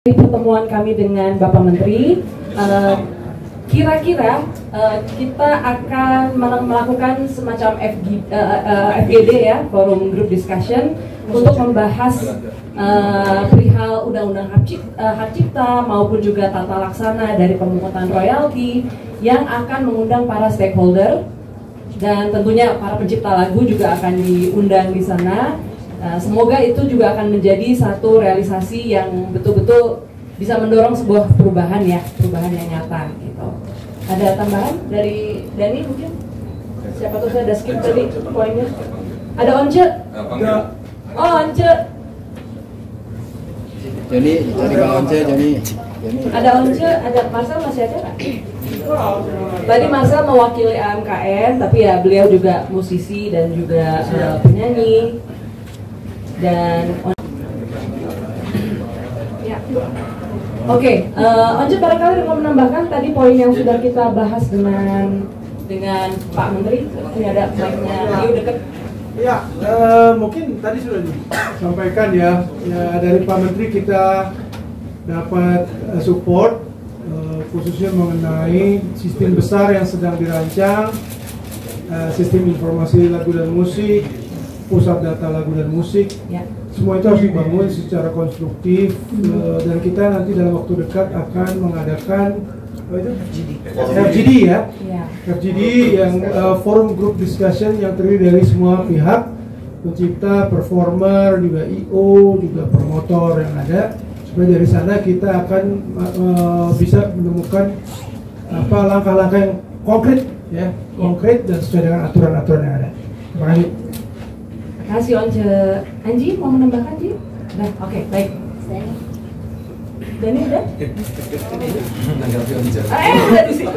Di pertemuan kami dengan Bapak Menteri, kira-kira kita akan melakukan semacam FGD ya, Forum Group Discussion, untuk membahas perihal Undang-Undang Hak Cipta maupun juga tata laksana dari pemungutan royalti yang akan mengundang para stakeholder dan tentunya para pencipta lagu juga akan diundang di sana. Semoga itu juga akan menjadi satu realisasi yang betul-betul bisa mendorong sebuah perubahan ya, perubahan yang nyata gitu. Ada tambahan dari Dani mungkin? Siapa tuh, saya ada skip tadi poinnya. Ada Once? Oh, Once. Jadi Bang Once, jadi. Ada Once, ada Marcel masih ada nggak? Tadi Marcel mewakili AMKN, tapi ya beliau juga musisi dan juga penyanyi. Dan ya, oke, Once barangkali mau menambahkan tadi poin yang sudah kita bahas dengan Pak Menteri. Ini ada mic-nya, Liu dekat. Ya, mungkin tadi sudah disampaikan ya dari Pak Menteri kita dapat support khususnya mengenai sistem besar yang sedang dirancang, sistem informasi lagu dan musik, pusat data lagu dan musik, ya. Semua itu harus dibangun secara konstruktif, dan kita nanti dalam waktu dekat akan mengadakan FGD ya, FGD yang forum group discussion yang terdiri dari semua pihak, pencipta, performer, juga IO, juga promotor yang ada, supaya dari sana kita akan bisa menemukan langkah-langkah yang konkret ya, konkret dan sesuai dengan aturan-aturan yang ada. Terima kasih. Terima kasih Once. Anji mau menambahkan Ji? Nah, oke, baik. Dani udah? Udah di sini.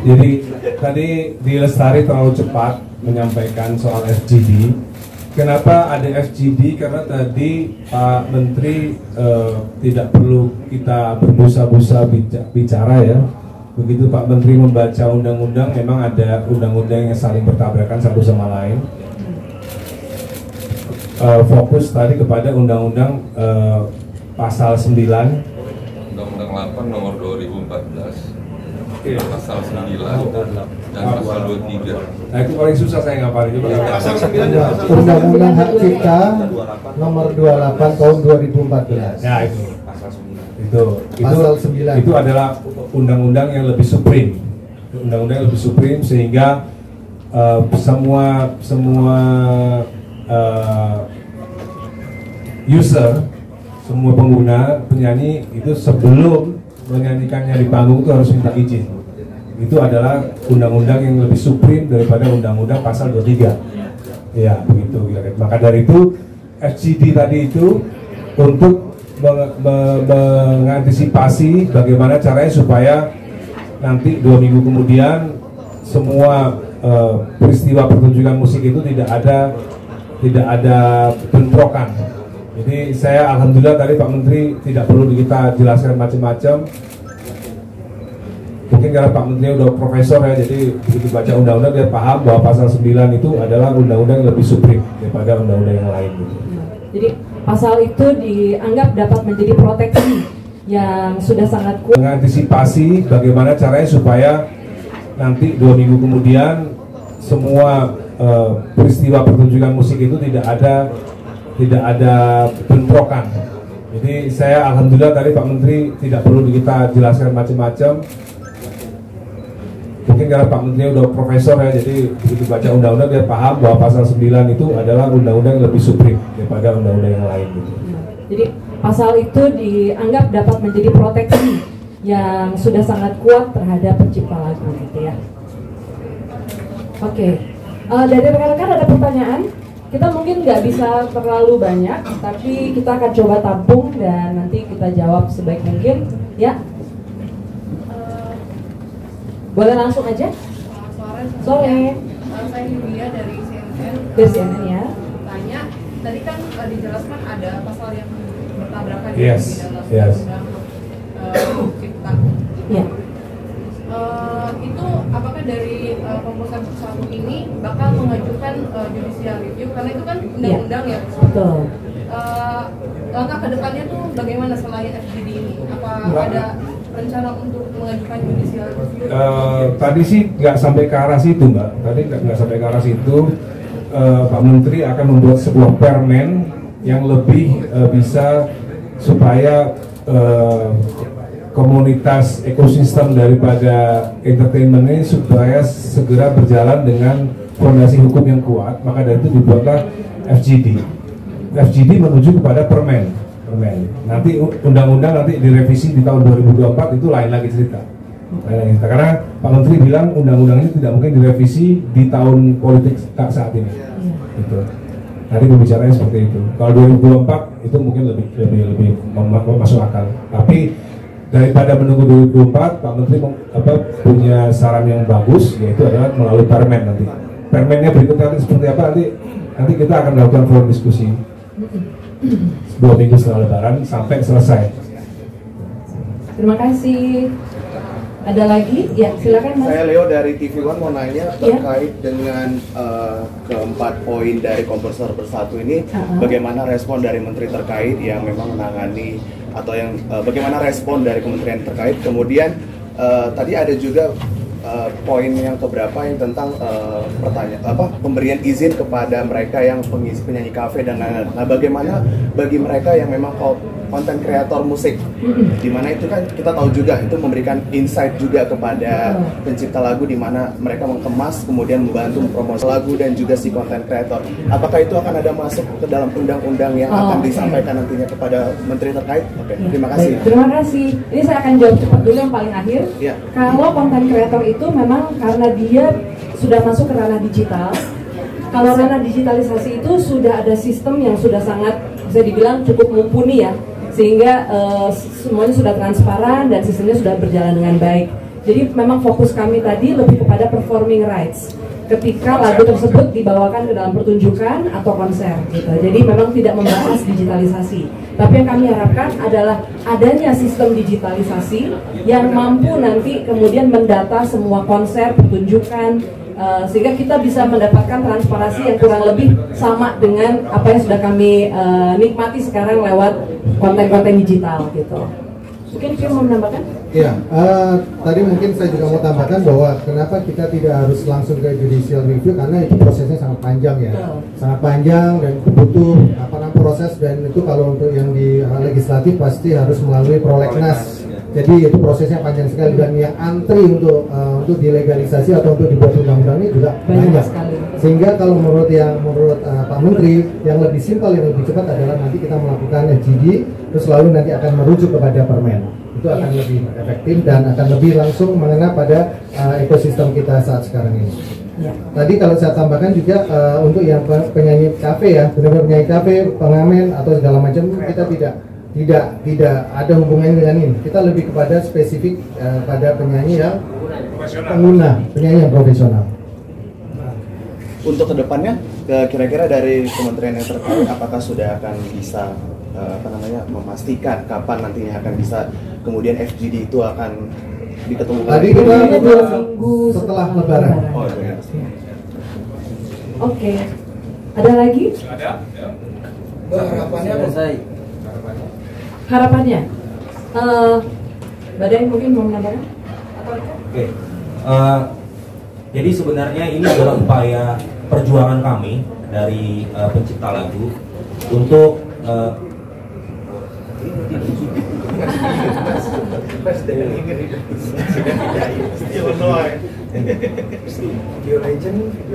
Jadi tadi di Lestari terlalu cepat menyampaikan soal FGD. Kenapa ada FGD? Karena tadi Pak Menteri tidak perlu kita berbusa-busa bicara ya. Begitu Pak Menteri membaca undang-undang, memang ada undang-undang yang saling bertabrakan satu sama lain. Fokus tadi kepada undang-undang pasal 9, Undang-undang 8 nomor 2014, pasal 9 dan pasal 23. Nah itu paling susah saya ngapalin. Pasal 9 Undang-Undang Hak Cipta nomor 28 tahun 2014. Ya itu. Pasal 9. Itu adalah undang-undang yang lebih supreme, undang-undang yang lebih supreme sehingga semua user, semua pengguna, penyanyi itu sebelum menyanyikannya di panggung itu harus minta izin. Itu adalah undang-undang yang lebih supreme daripada undang-undang pasal 23. Ya begitu. Maka dari itu FGD tadi itu untuk mengantisipasi bagaimana caranya supaya nanti 2 minggu kemudian semua peristiwa pertunjukan musik itu tidak ada bentrokan. Jadi saya alhamdulillah tadi Pak Menteri tidak perlu kita jelaskan macam-macam. Mungkin karena Pak Menteri udah profesor ya, jadi begitu baca undang-undang dia paham bahwa pasal 9 itu adalah undang-undang yang lebih supreme daripada undang-undang yang lain gitu. Jadi pasal itu dianggap dapat menjadi proteksi yang sudah sangat kuat. Mengantisipasi bagaimana caranya supaya nanti 2 minggu kemudian semua peristiwa pertunjukan musik itu tidak ada bentrokan. Jadi saya alhamdulillah tadi Pak Menteri tidak perlu kita jelaskan macam-macam. Mungkin karena Pak Menteri udah profesor ya, jadi begitu baca undang-undang dia paham bahwa pasal 9 itu adalah undang-undang yang lebih supreme daripada undang-undang yang lain gitu. Jadi pasal itu dianggap dapat menjadi proteksi yang sudah sangat kuat terhadap pencipta lagu gitu ya. Oke, dari rekan-rekan ada pertanyaan? Kita mungkin nggak bisa terlalu banyak, tapi kita akan coba tampung dan nanti kita jawab sebaik mungkin ya. Boleh langsung aja? Sore. Saya Yulia dari CNN. Dari CNN ya. Tanya, tadi kan dijelaskan ada pasal yang bertabrakan di dalam undang cipta. Ya. Itu apakah dari Pemusat satu ini bakal mengajukan judicial review karena itu kan undang-undang ya? Betul. langkah kedepannya tuh bagaimana selain FGD ini? Apa ada rencana untuk mengajukan judicial review? Tadi sih nggak sampai ke arah situ, Mbak. Tadi nggak sampai ke arah situ. Pak Menteri akan membuat sebuah permen yang lebih bisa supaya komunitas ekosistem daripada entertainment ini supaya segera berjalan dengan fondasi hukum yang kuat. Maka dari itu dibuatlah FGD. FGD menuju kepada permen. Nanti undang-undang nanti direvisi di tahun 2024 itu lain lagi cerita. Karena Pak Menteri bilang undang-undang ini tidak mungkin direvisi di tahun politik saat ini. Gitu. Tadi pembicaranya seperti itu. Kalau 2024 itu mungkin lebih masuk akal. Tapi daripada menunggu 2024, Pak Menteri punya saran yang bagus, yaitu adalah melalui permen nanti. Permennya berikutnya nanti seperti apa nanti kita akan melakukan forum diskusi 2 minggu setelah Lebaran sampai selesai. Terima kasih. Ada lagi? Ya, silakan Mas. Saya Leo dari TV One mau nanya terkait dengan keempat poin dari Komposer Bersatu ini, bagaimana respon dari menteri terkait yang memang menangani atau yang bagaimana respon dari kementerian terkait. Kemudian tadi ada juga poin yang keberapa yang tentang pemberian izin kepada mereka yang penyanyi kafe dan lain-lain. Nah, bagaimana bagi mereka yang memang konten kreator musik, dimana itu kan kita tahu juga itu memberikan insight juga kepada pencipta lagu, dimana mereka mengemas kemudian membantu promosi lagu dan juga si konten kreator. Apakah itu akan ada masuk ke dalam undang-undang yang akan disampaikan nantinya kepada menteri terkait? Oke, terima kasih. Terima kasih. Ini saya akan jawab cepat dulu yang paling akhir. Ya. Kalau konten kreator itu memang karena dia sudah masuk ke ranah digital. Kalau ranah digitalisasi itu sudah ada sistem yang sudah sangat bisa dibilang cukup mumpuni ya, sehingga semuanya sudah transparan dan sistemnya sudah berjalan dengan baik. Jadi memang fokus kami tadi lebih kepada performing rights ketika lagu tersebut dibawakan ke dalam pertunjukan atau konser gitu. Jadi memang tidak membahas digitalisasi. Tapi yang kami harapkan adalah adanya sistem digitalisasi yang mampu nanti kemudian mendata semua konser, pertunjukan, sehingga kita bisa mendapatkan transparansi yang kurang lebih sama dengan apa yang sudah kami nikmati sekarang lewat konten-konten digital gitu. Mungkin Kim mau menambahkan? Iya, tadi mungkin saya juga mau tambahkan bahwa kenapa kita tidak harus langsung ke judicial review, karena itu prosesnya sangat panjang ya, sangat panjang dan butuh proses, dan itu kalau untuk yang di legislatif pasti harus melalui prolegnas. Jadi itu prosesnya panjang sekali, dan yang antri untuk dilegalisasi atau untuk dibuat undang-undang ini juga banyak. Sehingga kalau menurut Pak Menteri yang lebih simpel, yang lebih cepat adalah nanti kita melakukan FGD, terus lalu nanti akan merujuk kepada permen. Itu akan lebih efektif dan akan lebih langsung mengena pada ekosistem kita saat sekarang ini. Ya. Tadi kalau saya tambahkan juga untuk yang penyanyi kafe ya, benar-benar penyanyi kafe, pengamen atau segala macam, kita tidak ada hubungannya dengan ini. Kita lebih kepada spesifik pada penyanyi yang pengguna, penyanyi yang profesional. Untuk kedepannya, kira-kira dari kementerian yang terkait, apakah sudah akan bisa memastikan kapan nantinya akan bisa kemudian FGD itu akan diketemukan? Tadi kita minggu setelah Lebaran. Oh, iya. Oke. Ada lagi? Ada. Harapannya selesai. Harapannya, Badai mungkin mau menambahkan? Oke. Jadi sebenarnya ini adalah upaya perjuangan kami dari pencipta lagu untuk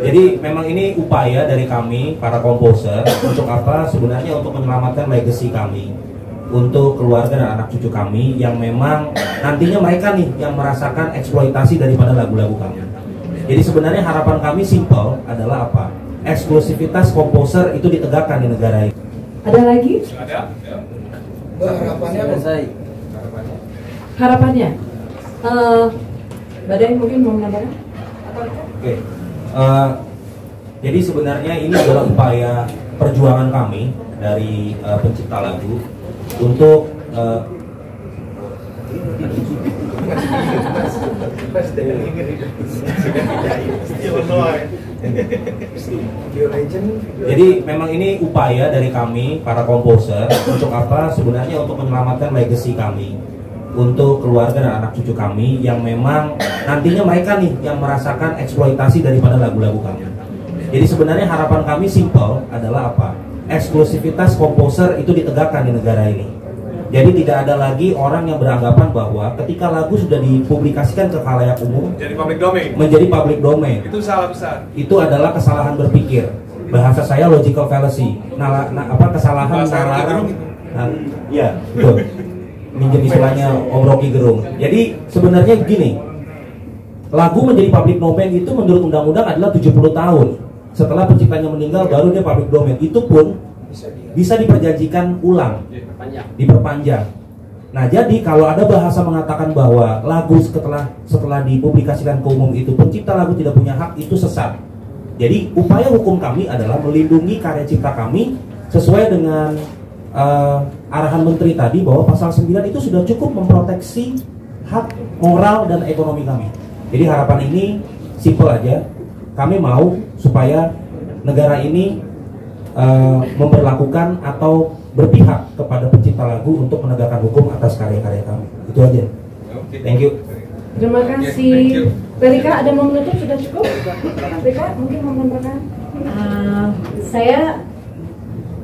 jadi memang ini upaya dari kami para komposer untuk apa? Sebenarnya untuk menyelamatkan legacy kami, untuk keluarga dan anak cucu kami yang memang nantinya mereka nih yang merasakan eksploitasi daripada lagu-lagu kami. Jadi sebenarnya harapan kami simple adalah apa? Eksklusivitas komposer itu ditegakkan di negara ini. Ada lagi? Ada. Harapannya selesai. Harapannya, Badai mungkin mau menambahkan? Oke. Jadi sebenarnya ini adalah upaya perjuangan kami dari pencipta lagu untuk Jadi memang ini upaya dari kami para komposer untuk apa? Sebenarnya untuk menyelamatkan legacy kami, untuk keluarga dan anak cucu kami yang memang nantinya mereka nih yang merasakan eksploitasi daripada lagu-lagu kami. Jadi sebenarnya harapan kami simple adalah apa? Eksklusivitas komposer itu ditegakkan di negara ini. Jadi tidak ada lagi orang yang beranggapan bahwa ketika lagu sudah dipublikasikan ke khalayak umum menjadi public domain. Itu salah besar. Itu adalah kesalahan berpikir. Bahasa saya logical fallacy. Kesalahan nalar. Ya, betul. Minjem istilahnya Om Rocky Gerung. Jadi sebenarnya begini, lagu menjadi public domain itu menurut undang-undang adalah 70 tahun. Setelah penciptanya meninggal baru dia public domain. Itu pun bisa diperjanjikan ulang, diperpanjang. Nah, jadi kalau ada bahasa mengatakan bahwa lagu setelah dipublikasikan ke umum itu pencipta lagu tidak punya hak, itu sesat. Jadi upaya hukum kami adalah melindungi karya cipta kami sesuai dengan arahan menteri tadi bahwa pasal 9 itu sudah cukup memproteksi hak moral dan ekonomi kami. Jadi harapan ini simple aja. Kami mau supaya negara ini memperlakukan atau berpihak kepada pencipta lagu untuk menegakkan hukum atas karya-karya kami. Itu aja. Thank you. Terima kasih. Berika, ada mau menutup sudah cukup? Berika, mungkin mau menambahkan? Saya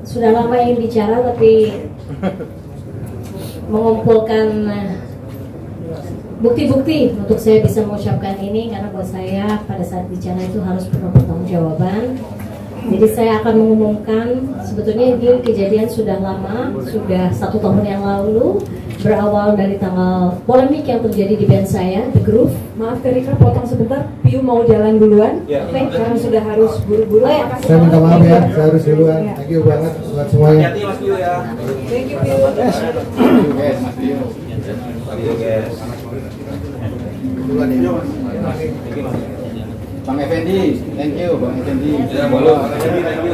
sudah lama ingin bicara tapi mengumpulkan bukti-bukti untuk saya bisa mengucapkan ini, karena buat saya pada saat bicara itu harus penuh pertanggungjawaban. Jadi saya akan mengumumkan, sebetulnya ini kejadian sudah lama, sudah 1 tahun yang lalu, berawal dari tanggal polemik yang terjadi di band saya, The Groove. Maaf Terika, potong sebentar, Piu mau jalan duluan, karena sudah harus buru-buru. Saya minta maaf ya, saya harus duluan. Thank you banget buat semuanya. Hati-hati Mas Piu ya. Thank you Piu. Duluan ya. Bang Effendi, thank you Bang Effendi. Ya, boleh.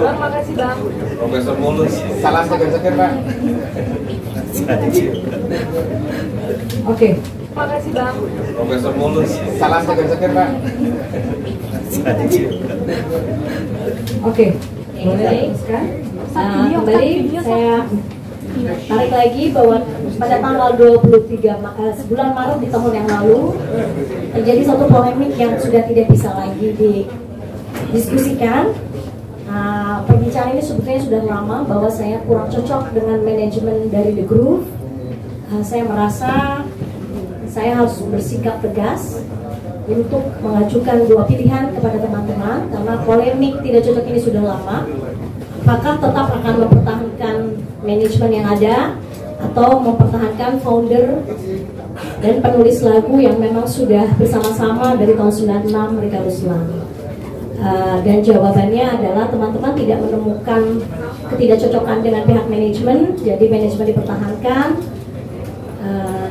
Bang, makasih Bang. Profesor Mulus. Salam seger-seger Pak. Oke, makasih Bang. Profesor Mulus. Salam seger-seger Pak. Oke, Boleh. teruskan. Kembali saya tarik lagi bahwa pada tanggal 23 bulan Maret di tahun yang lalu terjadi suatu polemik yang sudah tidak bisa lagi didiskusikan. Perbincangan ini sebetulnya sudah lama bahwa saya kurang cocok dengan manajemen dari The Groove. Saya merasa saya harus bersikap tegas untuk mengajukan 2 pilihan kepada teman-teman, karena polemik tidak cocok ini sudah lama. Apakah tetap akan mempertahankan manajemen yang ada atau mempertahankan founder dan penulis lagu yang memang sudah bersama-sama dari tahun 96 mereka Ruslan. Dan jawabannya adalah teman-teman tidak menemukan ketidakcocokan dengan pihak manajemen, jadi manajemen dipertahankan.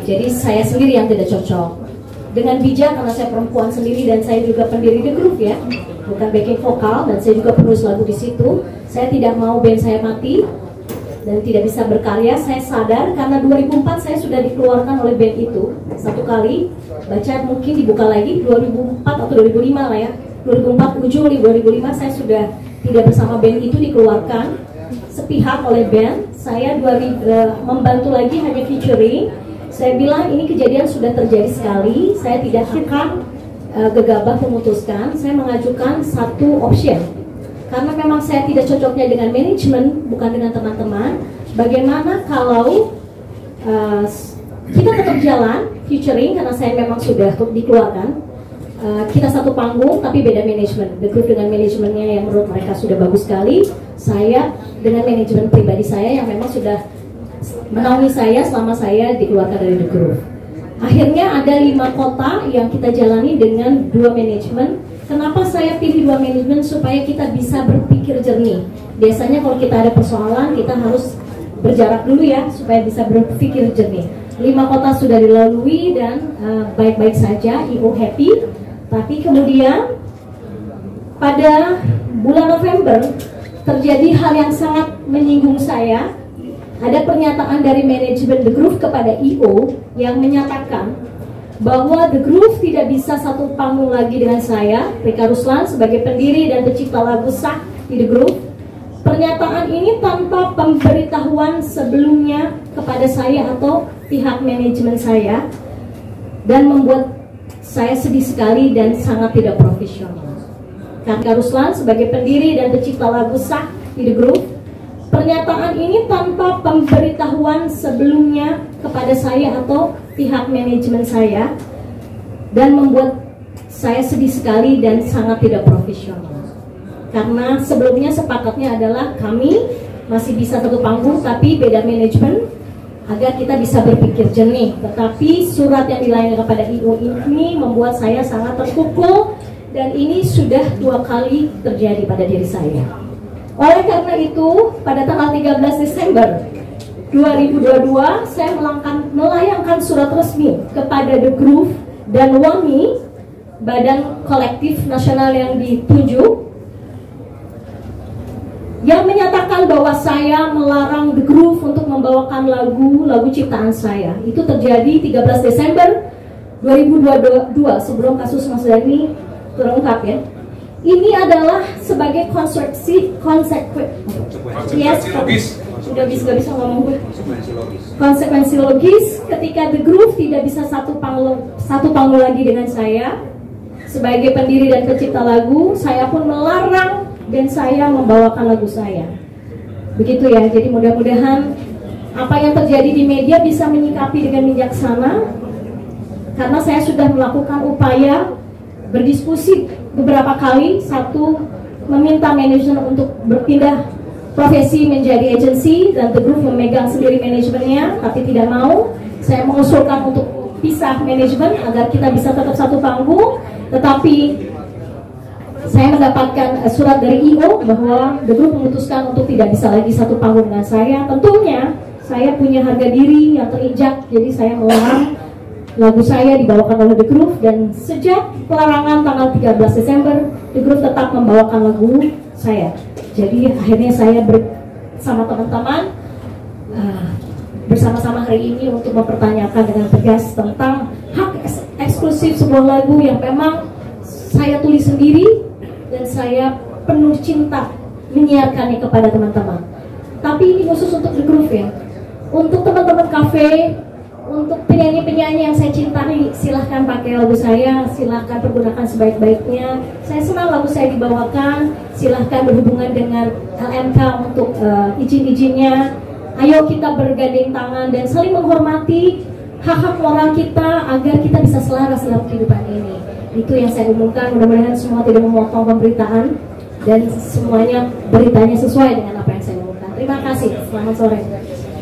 Jadi saya sendiri yang tidak cocok. Dengan bijak, karena saya perempuan sendiri dan saya juga pendiri The Groove ya, bukan backing vokal, dan saya juga penulis lagu di situ. Saya tidak mau band saya mati dan tidak bisa berkarya. Saya sadar karena 2004 saya sudah dikeluarkan oleh band itu satu kali. Baca mungkin dibuka lagi 2004 atau 2005 lah ya. 2004 Juli 2005 saya sudah tidak bersama band itu, dikeluarkan sepihak oleh band. Saya membantu lagi hanya featuring. Saya bilang ini kejadian sudah terjadi sekali, saya tidak akan gegabah memutuskan. Saya mengajukan satu option, karena memang saya tidak cocoknya dengan manajemen, bukan dengan teman-teman. Bagaimana kalau kita tetap jalan featuring, karena saya memang sudah dikeluarkan. Kita satu panggung tapi beda manajemen. The Groove dengan manajemennya yang menurut mereka sudah bagus sekali, saya dengan manajemen pribadi saya yang memang sudah menaungi saya selama saya dikeluarkan dari The Groove. Akhirnya ada 5 kota yang kita jalani dengan 2 manajemen. Kenapa saya pilih 2 manajemen? Supaya kita bisa berpikir jernih. Biasanya kalau kita ada persoalan, kita harus berjarak dulu ya, supaya bisa berpikir jernih. 5 kota sudah dilalui dan baik-baik saja, IO happy. Tapi kemudian pada bulan November terjadi hal yang sangat menyinggung saya. Ada pernyataan dari manajemen The Groove kepada IO yang menyatakan bahwa The Groove tidak bisa satu panggung lagi dengan saya, Rika Ruslan, sebagai pendiri dan pencipta lagu sah di The Groove. Pernyataan ini tanpa pemberitahuan sebelumnya kepada saya atau pihak manajemen saya, dan membuat saya sedih sekali dan sangat tidak profesional. Rika Ruslan sebagai pendiri dan pencipta lagu sah di The Groove. Pernyataan ini tanpa pemberitahuan sebelumnya kepada saya atau pihak manajemen saya, dan membuat saya sedih sekali dan sangat tidak profesional. Karena sebelumnya sepakatnya adalah kami masih bisa satu panggung tapi beda manajemen agar kita bisa berpikir jernih. Tetapi surat yang dilayangkan kepada IO ini membuat saya sangat terpukul, dan ini sudah 2 kali terjadi pada diri saya. Oleh karena itu, pada tanggal 13 Desember 2022, saya melayangkan surat resmi kepada The Groove dan WAMI, Badan Kolektif Nasional yang ditunjuk, yang menyatakan bahwa saya melarang The Groove untuk membawakan lagu-lagu ciptaan saya. Itu terjadi 13 Desember 2022, sebelum kasus Mas Dhani terungkap ya. Ini adalah sebagai konsekuensi logis ketika The Groove tidak bisa satu panggung lagi dengan saya. Sebagai pendiri dan pencipta lagu, saya pun melarang dan saya membawakan lagu saya. Begitu ya, jadi mudah-mudahan apa yang terjadi di media bisa menyikapi dengan bijaksana, karena saya sudah melakukan upaya berdiskusi beberapa kali. Satu, meminta manajemen untuk berpindah profesi menjadi agensi, dan The Groove memegang sendiri manajemennya, tapi tidak mau. Saya mengusulkan untuk pisah manajemen agar kita bisa tetap satu panggung, tetapi saya mendapatkan surat dari IO bahwa The Groove memutuskan untuk tidak bisa lagi satu panggung dengan saya. Tentunya saya punya harga diri yang terinjak, jadi saya melarang lagu saya dibawakan oleh The Groove, dan sejak pelarangan tanggal 13 Desember, The Groove tetap membawakan lagu saya. Jadi akhirnya saya bersama teman-teman bersama-sama hari ini untuk mempertanyakan dengan tegas tentang hak eksklusif sebuah lagu yang memang saya tulis sendiri dan saya penuh cinta menyiarkannya kepada teman-teman. Tapi ini khusus untuk The Groove ya. Untuk teman-teman kafe, untuk penyanyi-penyanyi yang saya cintai, silahkan pakai lagu saya, silahkan pergunakan sebaik-baiknya. Saya senang lagu saya dibawakan, silahkan berhubungan dengan LMK untuk izin-izinnya. Ayo kita bergandeng tangan dan saling menghormati hak-hak moral kita agar kita bisa selaras dalam kehidupan ini. Itu yang saya umumkan, mudah-mudahan semua tidak memotong pemberitaan dan semuanya beritanya sesuai dengan apa yang saya umumkan. Terima kasih, selamat sore.